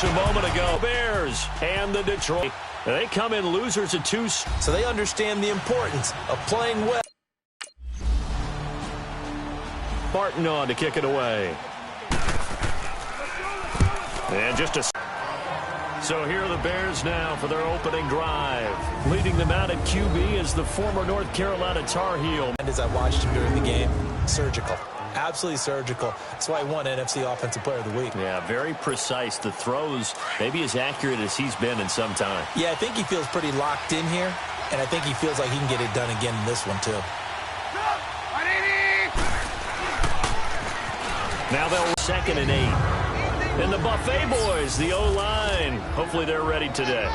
a moment ago. Bears and the Detroit. They come in losers at 2. So they understand the importance of playing well. Barton on to kick it away. And just a... So here are the Bears now for their opening drive. Leading them out at QB is the former North Carolina Tar Heel. And as I watched him during the game, surgical. Absolutely surgical. That's why he won NFC Offensive Player of the Week. Yeah, very precise. The throws maybe as accurate as he's been in some time. Yeah, I think he feels pretty locked in here, and I think he feels like he can get it done again in this one, too. Now they'll 2nd and 8. And the Buffet boys, the O-line, hopefully they're ready today.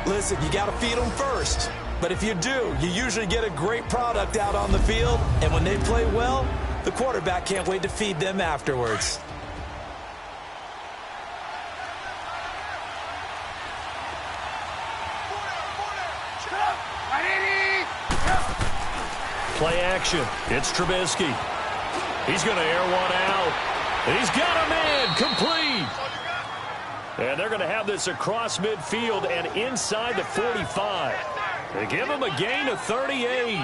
Listen, you got to feed them first. But if you do, you usually get a great product out on the field. And when they play well, the quarterback can't wait to feed them afterwards. Play action. It's Trubisky. He's going to air one out. And he's got a man complete. And they're going to have this across midfield and inside the 45. They give him a gain of 38.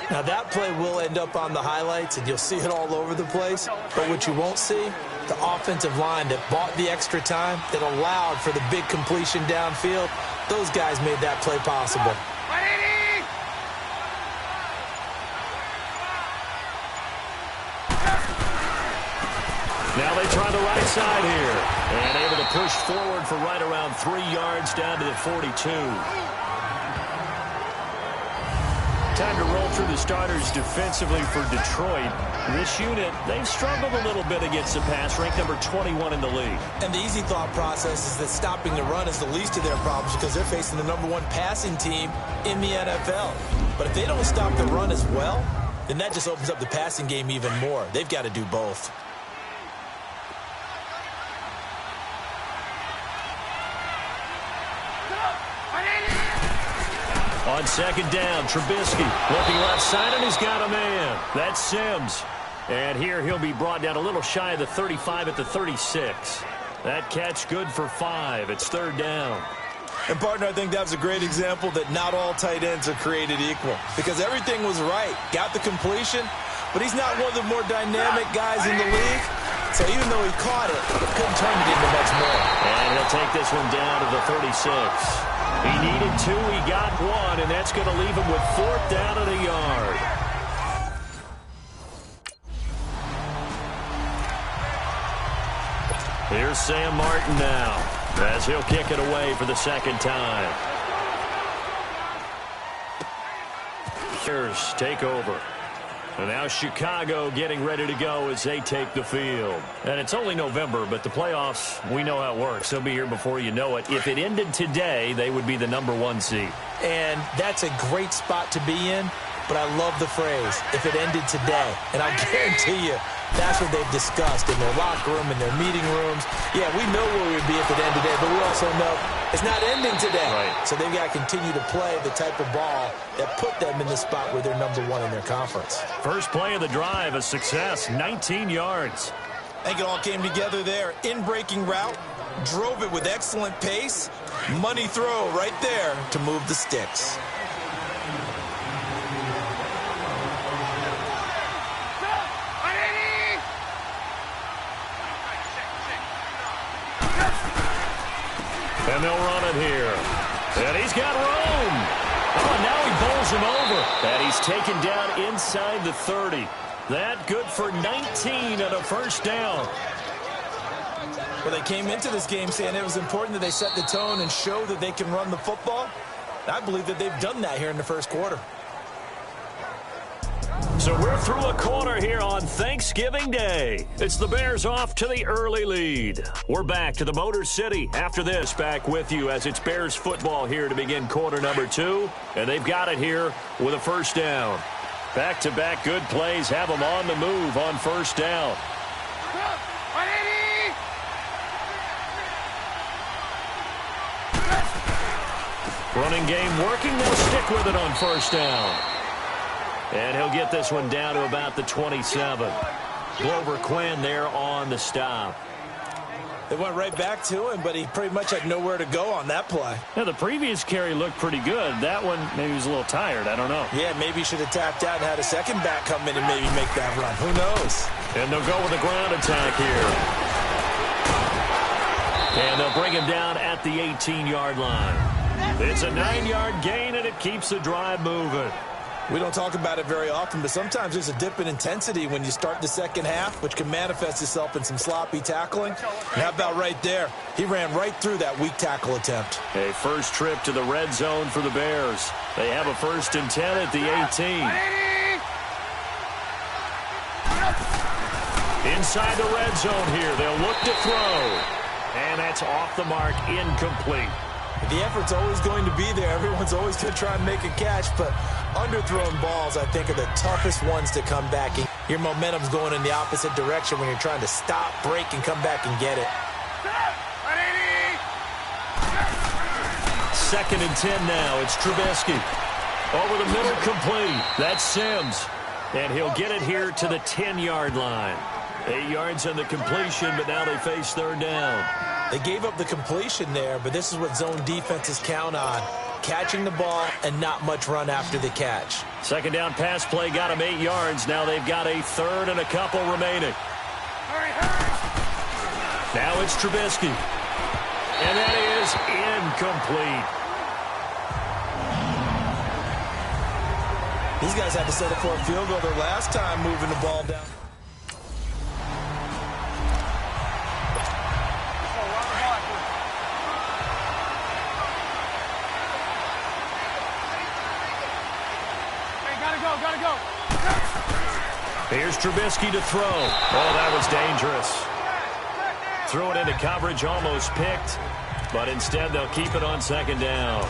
Now that play will end up on the highlights, and you'll see it all over the place. But what you won't see, the offensive line that bought the extra time, that allowed for the big completion downfield, those guys made that play possible. Now they try the right side here. And able to push forward for right around 3 yards down to the 42. Time to roll through the starters defensively for Detroit. This unit, they've struggled a little bit against the pass, ranked number 21 in the league. And the easy thought process is that stopping the run is the least of their problems because they're facing the #1 passing team in the NFL. But if they don't stop the run as well, then that just opens up the passing game even more. They've got to do both. On 2nd down, Trubisky looking left side, and he's got a man. That's Sims. And here he'll be brought down a little shy of the 35 at the 36. That catch good for 5. It's 3rd down. And, partner, I think that was a great example that not all tight ends are created equal. Because everything was right. Got the completion, but he's not one of the more dynamic guys in the league. So even though he caught it, couldn't turn it into much more. And he'll take this one down to the 36. He needed 2, he got 1, and that's going to leave him with 4th down and a yard. Here's Sam Martin now, as he'll kick it away for the 2nd time. Bears take over. And now Chicago getting ready to go as they take the field. And it's only November, but the playoffs, we know how it works. They'll be here before you know it. If it ended today, they would be the #1 seed. And that's a great spot to be in, but I love the phrase, if it ended today. And I guarantee you, that's what they've discussed in their locker room, in their meeting rooms. Yeah, we know where we would be if it ended today, but we also know it's not ending today. Right. So they've got to continue to play the type of ball that put them in the spot where they're #1 in their conference. First play of the drive, a success, 19 yards. I think it all came together there. In-breaking route, drove it with excellent pace. Money throw right there to move the sticks. And they'll run it here. And he's got room. Oh, and now he bowls him over. And he's taken down inside the 30. That good for 19 and a 1st down. Well, they came into this game saying it was important that they set the tone and show that they can run the football. I believe that they've done that here in the 1st quarter. So we're through a quarter here on Thanksgiving Day. It's the Bears off to the early lead. We're back to the Motor City after this. Back with you as it's Bears football here to begin quarter #2. And they've got it here with a 1st down. Back-to-back good plays have them on the move on 1st down. Running game working. They'll stick with it on 1st down. And he'll get this one down to about the 27. Glover Quinn there on the stop. They went right back to him, but he pretty much had nowhere to go on that play. Yeah, the previous carry looked pretty good. That one, maybe he was a little tired. I don't know. Yeah, maybe he should have tapped out and had a second back come in and maybe make that run. Who knows? And they'll go with a ground attack here. And they'll bring him down at the 18-yard line. It's a 9-yard gain, and it keeps the drive moving. We don't talk about it very often, but sometimes there's a dip in intensity when you start the second half, which can manifest itself in some sloppy tackling. And how about right there? He ran right through that weak tackle attempt. A first trip to the red zone for the Bears. They have a 1st and 10 at the 18. Inside the red zone here. They'll look to throw. And that's off the mark, incomplete. The effort's always going to be there. Everyone's always going to try and make a catch, but underthrown balls, I think, are the toughest ones to come back. And your momentum's going in the opposite direction when you're trying to stop, break, and come back and get it. 2nd and 10 now. It's Trubisky. Over the middle, complete. That's Sims. And he'll get it here to the 10-yard line. 8 yards on the completion, but now they face 3rd down. They gave up the completion there, but this is what zone defenses count on. Catching the ball and not much run after the catch. 2nd down pass play got them 8 yards. Now they've got a 3rd and a couple remaining. Now it's Trubisky. And that is incomplete. These guys had to settle for a field goal their last time moving the ball down. Gotta go. Here's Trubisky to throw. Oh, that was dangerous. Threw it into coverage, almost picked, but instead they'll keep it on 2nd down.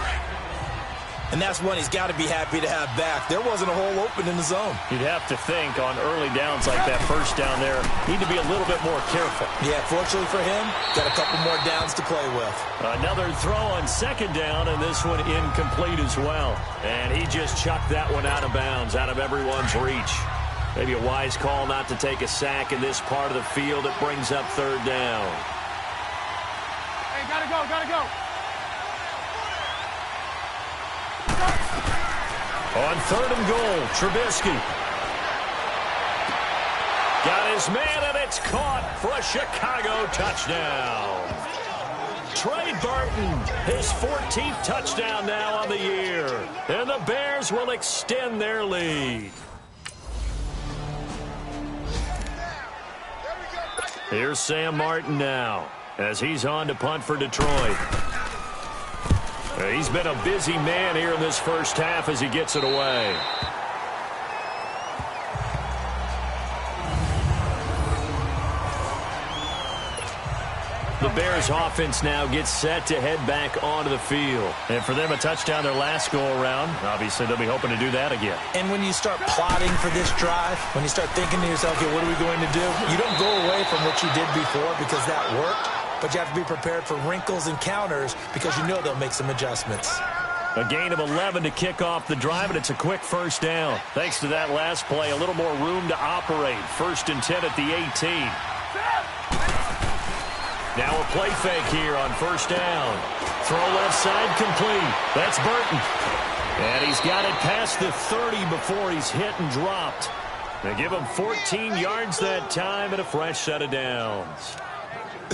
And that's one he's got to be happy to have back. There wasn't a hole open in the zone. You'd have to think on early downs like that 1st down there, need to be a little bit more careful. Yeah, fortunately for him, got a couple more downs to play with. Another throw on 2nd down, and this one incomplete as well. And he just chucked that one out of bounds, out of everyone's reach. Maybe a wise call not to take a sack in this part of the field. It brings up 3rd down. Hey, gotta go. On 3rd and goal, Trubisky. Got his man, and it's caught for a Chicago touchdown. Trey Burton, his 14th touchdown now on the year. And the Bears will extend their lead. Here's Sam Martin now, as he's on to punt for Detroit. He's been a busy man here in this 1st half as he gets it away. The Bears offense now gets set to head back onto the field. And for them, a touchdown their last go-around. Obviously, they'll be hoping to do that again. And when you start plotting for this drive, when you start thinking to yourself, okay, what are we going to do? You don't go away from what you did before because that worked. But you have to be prepared for wrinkles and counters because you know they'll make some adjustments. A gain of 11 to kick off the drive, and it's a quick 1st down. Thanks to that last play, a little more room to operate. 1st and 10 at the 18. Now a play fake here on 1st down. Throw left side complete. That's Burton. And he's got it past the 30 before he's hit and dropped. They give him 14 yards that time and a fresh set of downs.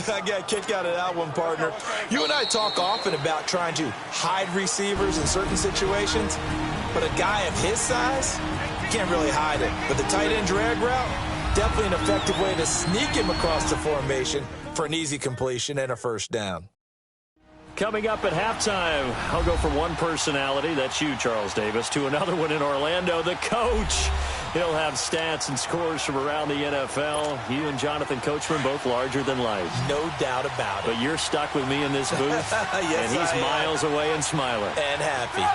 I got a kick out of that one, partner. You and I talk often about trying to hide receivers in certain situations, but a guy of his size, you can't really hide it. But the tight end drag route, definitely an effective way to sneak him across the formation for an easy completion and a 1st down. Coming up at halftime, I'll go from one personality, that's you, Charles Davis, to another one in Orlando, the coach. He'll have stats and scores from around the NFL. You and Jonathan Coachman, both larger than life. No doubt about it. But you're stuck with me in this booth, yes, and he's miles away and smiling. And happy.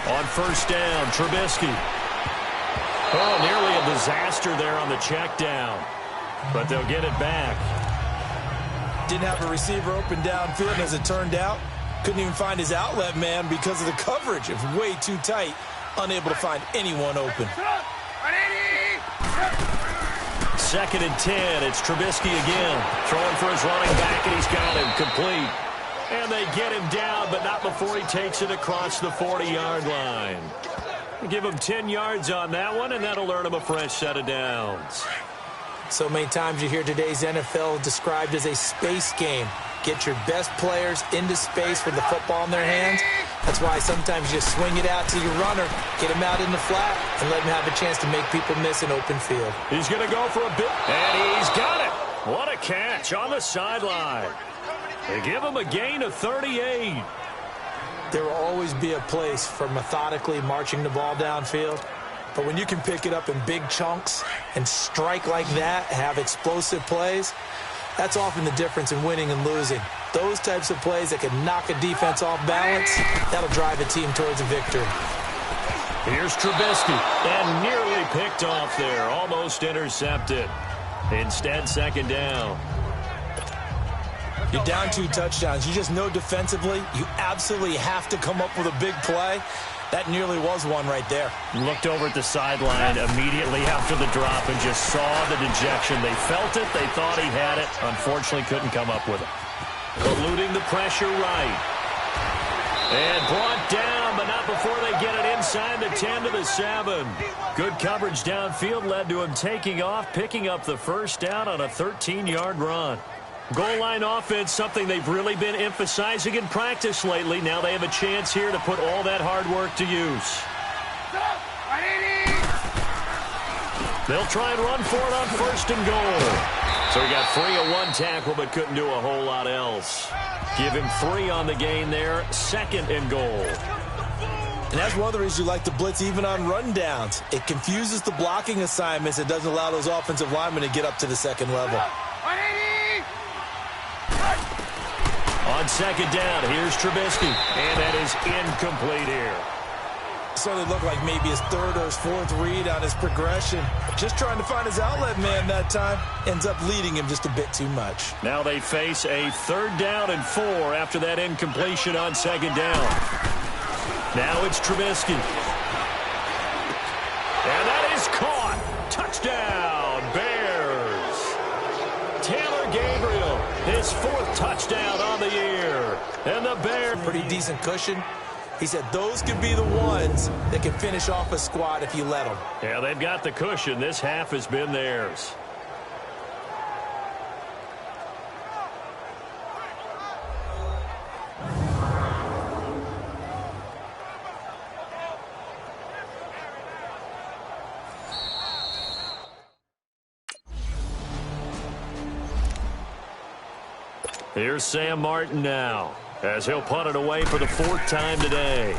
On 1st down, Trubisky. Oh, nearly a disaster there on the check down. But they'll get it back. Didn't have a receiver open downfield, and as it turned out, couldn't even find his outlet man because of the coverage. It was way too tight, unable to find anyone open. 2nd and 10. It's Trubisky again. Throwing for his running back, and he's got him complete. And they get him down, but not before he takes it across the 40-yard line. Give him 10 yards on that one, and that'll earn him a fresh set of downs. So many times you hear today's NFL described as a space game. Get your best players into space with the football in their hands. That's why sometimes you just swing it out to your runner, get him out in the flat, and let him have a chance to make people miss an open field. He's going to go for a bit, and he's got it. What a catch on the sideline. They give him a gain of 38. There will always be a place for methodically marching the ball downfield. But when you can pick it up in big chunks and strike like that, have explosive plays, that's often the difference in winning and losing. Those types of plays that can knock a defense off balance, that'll drive a team towards a victory. Here's Trubisky, and nearly picked off there, almost intercepted. Instead, 2nd down. You're down 2 touchdowns. You just know defensively you absolutely have to come up with a big play. That nearly was one right there. Looked over at the sideline immediately after the drop and just saw the dejection. They felt it. They thought he had it. Unfortunately, couldn't come up with it. Eluding the pressure right. And brought down, but not before they get it inside the 10 to the 7. Good coverage downfield led to him taking off, picking up the first down on a 13-yard run. Goal line offense, something they've really been emphasizing in practice lately. Now they have a chance here to put all that hard work to use. They'll try and run for it on 1st and goal. So he got free of 1 tackle but couldn't do a whole lot else. Give him 3 on the gain there, 2nd and goal. And that's one of the reasons you like to blitz even on rundowns. It confuses the blocking assignments. It doesn't allow those offensive linemen to get up to the 2nd level. On 2nd down, here's Trubisky, and that is incomplete here. Certainly looked like maybe his 3rd or his 4th read on his progression. Just trying to find his outlet man that time. Ends up leading him just a bit too much. Now they face a 3rd down and 4 after that incompletion on 2nd down. Now it's Trubisky. And that is caught. Touchdown, Bears. Taylor Gabriel, his 4th touchdown on the year. And the Bears. Pretty decent cushion. He said those could be the ones that can finish off a squad if you let them. Yeah, they've got the cushion. This half has been theirs. Here's Sam Martin now, as he'll punt it away for the 4th time today.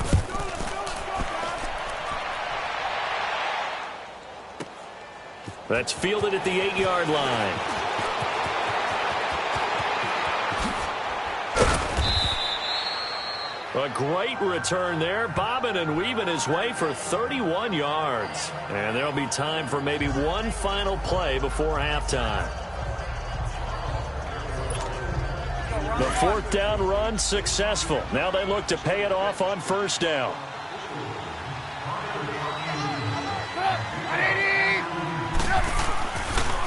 That's fielded at the 8-yard line. A great return there, bobbing and weaving his way for 31 yards. And there'll be time for maybe one final play before halftime. The 4th down run successful. Now they look to pay it off on 1st down.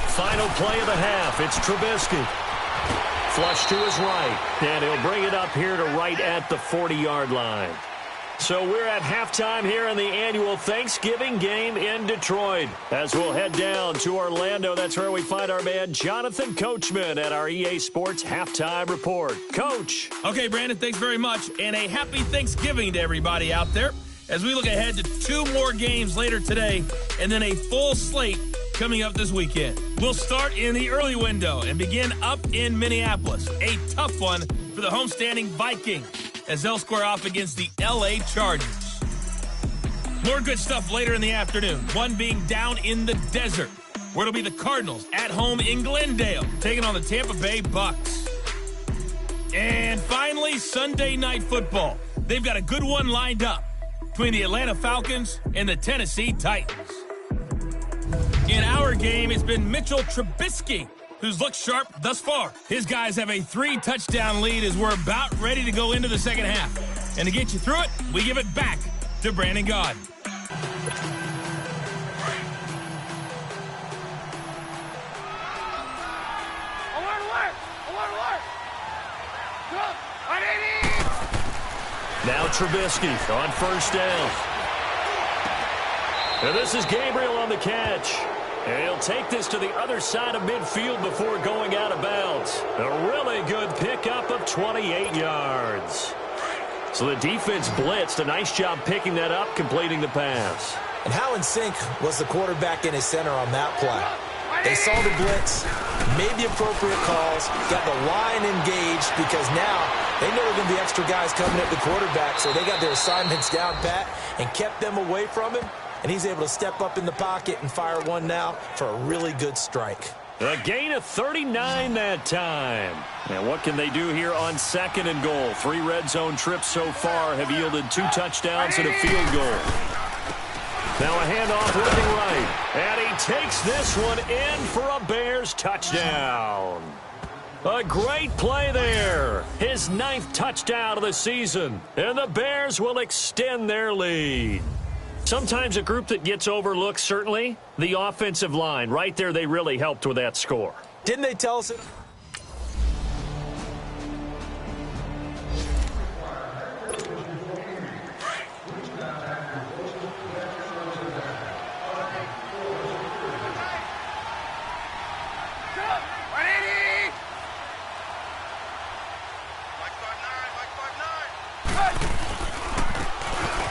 Final play of the half. It's Trubisky. Flush to his right. And he'll bring it up here to right at the 40-yard line. So we're at halftime here in the annual Thanksgiving game in Detroit. As we'll head down to Orlando, that's where we find our man Jonathan Coachman at our EA Sports Halftime Report. Coach. Okay, Brandon, thanks very much. And a happy Thanksgiving to everybody out there as we look ahead to 2 more games later today and then a full slate coming up this weekend. We'll start in the early window and begin up in Minneapolis. A tough one for the homestanding Vikings as they'll square off against the L.A. Chargers. More good stuff later in the afternoon, one being down in the desert, where it'll be the Cardinals at home in Glendale, taking on the Tampa Bay Bucks. And finally, Sunday Night Football. They've got a good one lined up between the Atlanta Falcons and the Tennessee Titans. In our game, it's been Mitchell Trubisky who's looked sharp thus far. His guys have a 3-touchdown lead as we're about ready to go into the second half. And to get you through it, we give it back to Brandon Gaudin. Now Trubisky on first down. And this is Gabriel on the catch. And he'll take this to the other side of midfield before going out of bounds. A really good pickup of 28 yards. So the defense blitzed. A nice job picking that up, completing the pass. And how in sync was the quarterback and his center on that play? They saw the blitz, made the appropriate calls, got the line engaged because now they know there are going to be extra guys coming at the quarterback, so they got their assignments down pat and kept them away from him, and he's able to step up in the pocket and fire one now for a really good strike. A gain of 39 that time. And what can they do here on second and goal? 3 red zone trips so far have yielded 2 touchdowns and a field goal. Now a handoff looking right. And he takes this one in for a Bears touchdown. A great play there. His 9th touchdown of the season. And the Bears will extend their lead. Sometimes a group that gets overlooked, certainly, the offensive line. Right there, they really helped with that score. Didn't they tell us it?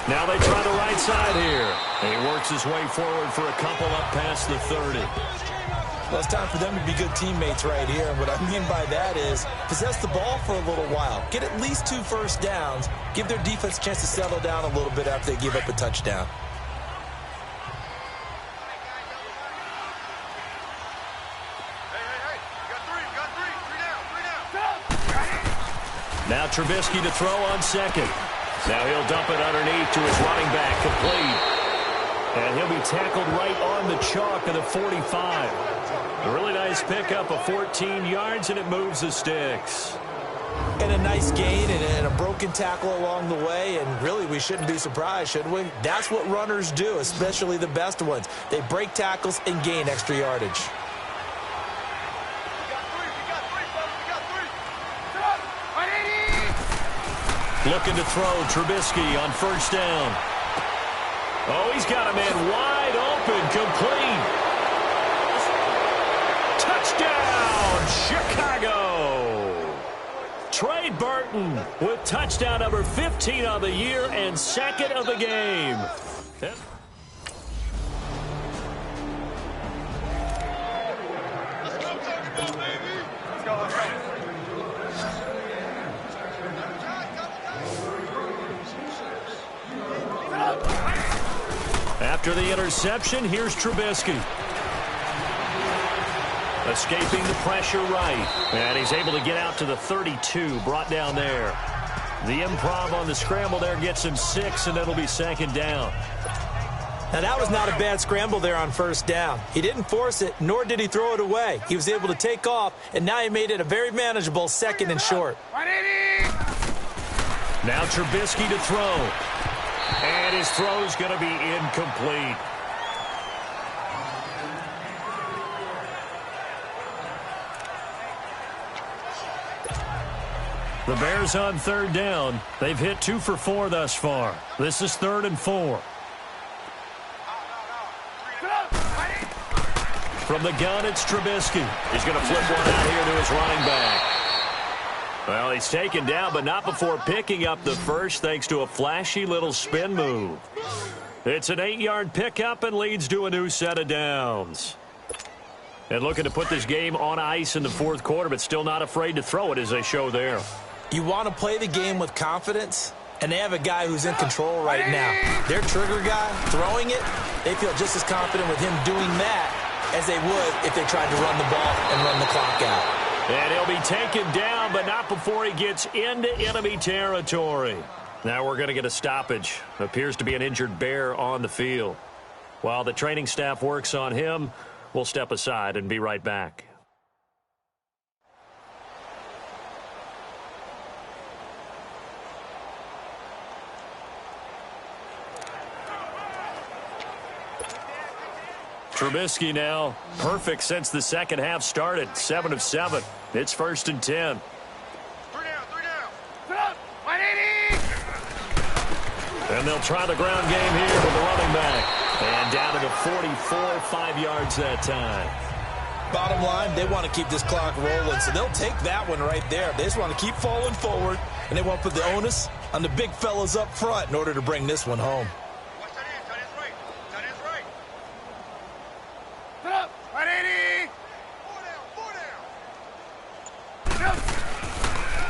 Now they try the right side here. And he works his way forward for a couple up past the 30. Well, it's time for them to be good teammates right here. And what I mean by that is possess the ball for a little while. Get at least 2 first downs. Give their defense a chance to settle down a little bit after they give up a touchdown. Now Trubisky to throw on second. Now he'll dump it underneath to his running back, complete. And he'll be tackled right on the chalk of the 45. A really nice pickup of 14 yards, and it moves the sticks. And a nice gain and a broken tackle along the way, and really we shouldn't be surprised, should we? That's what runners do, especially the best ones. They break tackles and gain extra yardage. Looking to throw, Trubisky on first down. Oh, he's got a man wide open, complete. Touchdown, Chicago. Trey Burton with touchdown number 15 on the year and 2nd of the game. After the interception, here's Trubisky. Escaping the pressure right. And he's able to get out to the 32, brought down there. The improv on the scramble there gets him 6, and it'll be 2nd down. Now, that was not a bad scramble there on first down. He didn't force it, nor did he throw it away. He was able to take off, and now he made it a very manageable 2nd and short. Now Trubisky to throw. And his throw's going to be incomplete. The Bears on 3rd down. They've hit 2 for 4 thus far. This is 3rd and 4. From the gun, it's Trubisky. He's going to flip one out here to his running back. Well, he's taken down, but not before picking up the first, thanks to a flashy little spin move. It's an 8-yard pickup and leads to a new set of downs. And looking to put this game on ice in the 4th quarter, but still not afraid to throw it as they show there. You want to play the game with confidence, and they have a guy who's in control right now. Their trigger guy, throwing it, they feel just as confident with him doing that as they would if they tried to run the ball and run the clock out. And he'll be taken down, but not before he gets into enemy territory. Now we're going to get a stoppage. Appears to be an injured Bear on the field. While the training staff works on him, we'll step aside and be right back. Trubisky now, perfect since the second half started. 7 of 7. It's 1st and 10. 3 down. 180. And they'll try the ground game here with the running back. And down to the 44, 5 yards that time. Bottom line, they want to keep this clock rolling, so they'll take that one right there. They just want to keep falling forward, and they want to put the onus on the big fellas up front in order to bring this one home. Watch that end. Tight end's right. Tight end's right. Put up. 180. 4 down.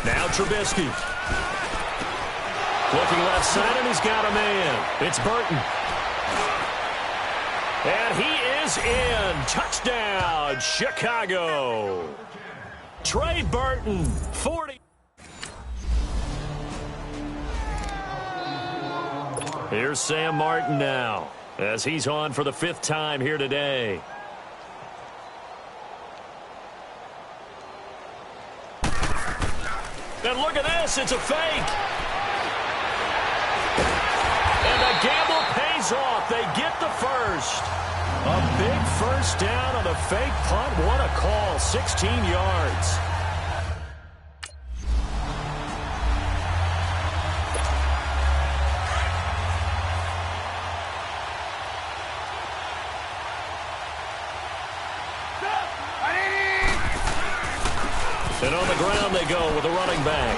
Now Trubisky. Looking left side, and he's got a man. It's Burton. And he is in. Touchdown, Chicago. Trey Burton, 40. Here's Sam Martin now, as he's on for the 5th time here today. And look at this, it's a fake. And the gamble pays off. They get the first. A big first down on the fake punt. What a call, 16 yards. And on the ground they go with the running back.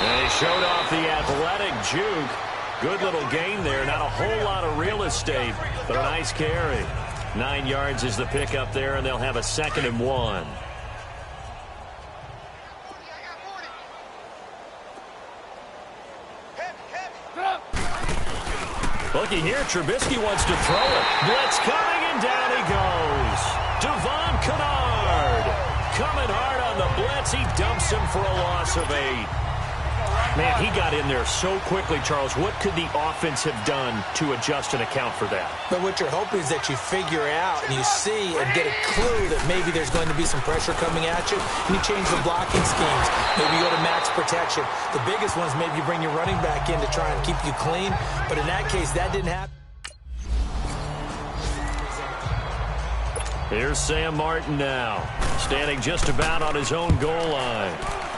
And he showed off the athletic juke. Good little gain there. Not a whole lot of real estate, but a nice carry. 9 yards is the pickup there, and they'll have a 2nd and 1. Looky here, Trubisky wants to throw it. Blitz coming, and down he goes. Devon Kennard coming hard on the blitz. He dumps him for a loss of 8. Man, he got in there so quickly, Charles. What could the offense have done to adjust and account for that? But what you're hoping is that you figure out and you see and get a clue that maybe there's going to be some pressure coming at you, and you change the blocking schemes. Maybe you go to max protection. The biggest one is maybe you bring your running back in to try and keep you clean. But in that case, that didn't happen. Here's Sam Martin now, standing just about on his own goal line.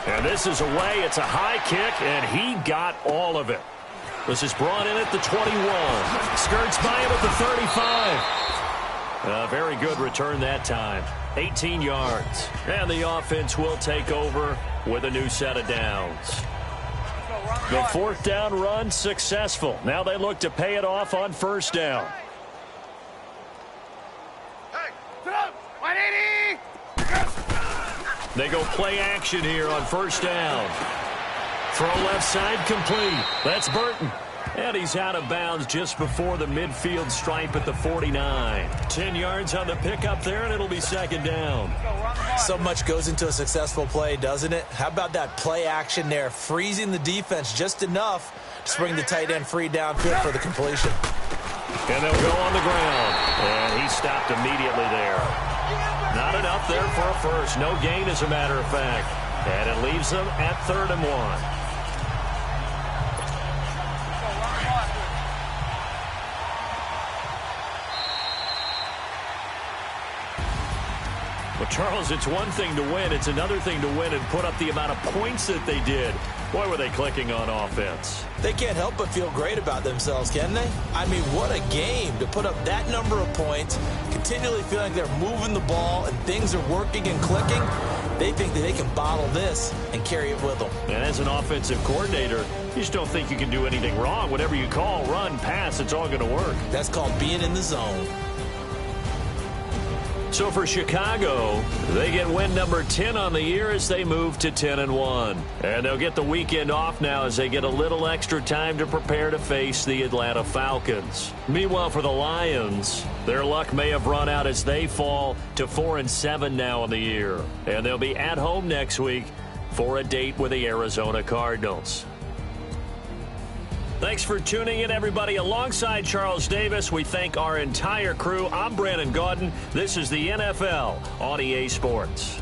And this is away. It's a high kick, and he got all of it. This is brought in at the 21. Skirts by him at the 35. A very good return that time. 18 yards. And the offense will take over with a new set of downs. The 4th down run successful. Now they look to pay it off on 1st down. Hey, 180. They go play action here on 1st down. Throw left side complete. That's Burton. And he's out of bounds just before the midfield stripe at the 49. 10 yards on the pickup there, and it'll be 2nd down. So much goes into a successful play, doesn't it? How about that play action there, freezing the defense just enough to bring the tight end free downfield for the completion. And they'll go on the ground. And he stopped immediately there. Not enough there for a first. No gain, as a matter of fact. And it leaves them at 3rd and 1. Well, Charles, it's one thing to win. It's another thing to win and put up the amount of points that they did. Boy, were they clicking on offense. They can't help but feel great about themselves, can they? I mean, what a game to put up that number of points, continually feeling like they're moving the ball and things are working and clicking. They think that they can bottle this and carry it with them. And as an offensive coordinator, you just don't think you can do anything wrong. Whatever you call, run, pass, it's all going to work. That's called being in the zone. So for Chicago, they get win number 10 on the year as they move to 10 and 1. And they'll get the weekend off now as they get a little extra time to prepare to face the Atlanta Falcons. Meanwhile, for the Lions, their luck may have run out as they fall to 4 and 7 now on the year. And they'll be at home next week for a date with the Arizona Cardinals. Thanks for tuning in, everybody. Alongside Charles Davis, we thank our entire crew. I'm Brandon Gaudin. This is the NFL on EA Sports.